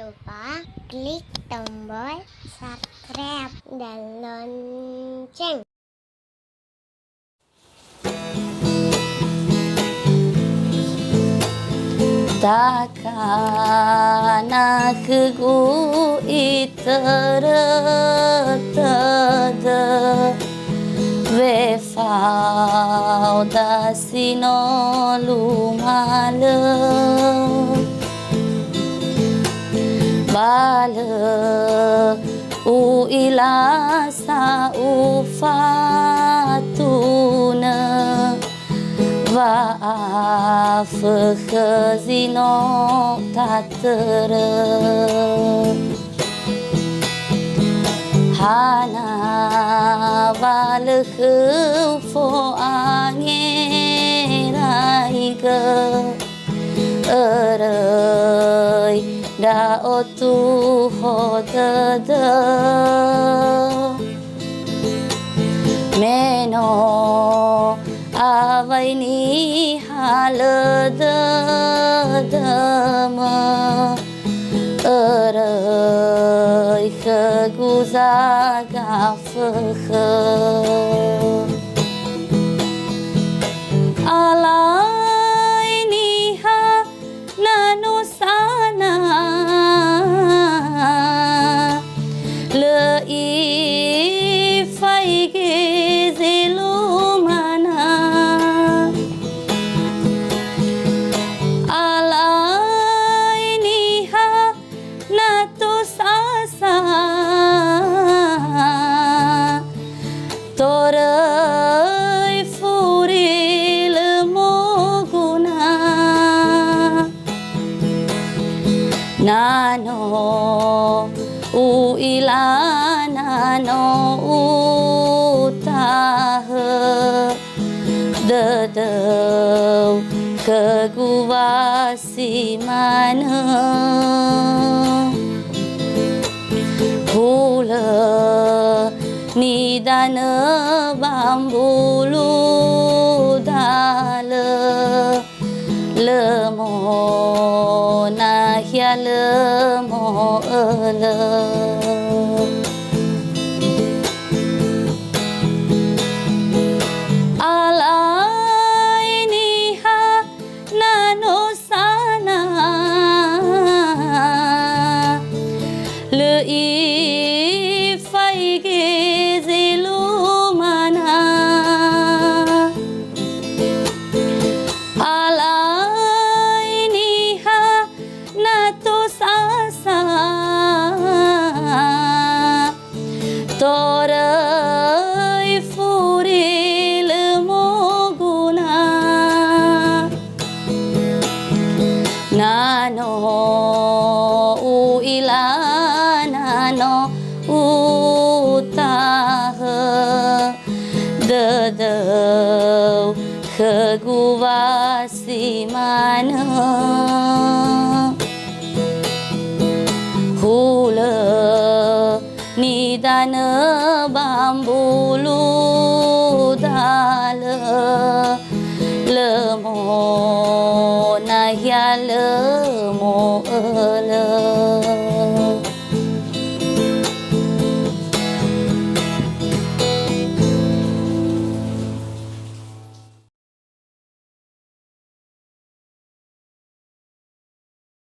lupa klik tombol subscribe dan lonceng. Takkan aku itertada Vefau da sino lumale Bale u ilasa u fatuna Vaaf gezino tatere Hana valge fo angeraige Erei da otu hodede Meno avai ni halededeme Erei geguzagafege Alai niha nanusana Lei faige zelumana Alai niha natusasa Torei furil moguna Nano u ilana no utahe Dedeu keguvasi mana Hula nidana bambulu dale Lemo nahya lemo ele Alai niha nanusana Lei faige zelumana Alai niha natusasa Torei furil moguna Nano u ilana no utahe Dedeu keguvasi mana Hula nidana bambulu dale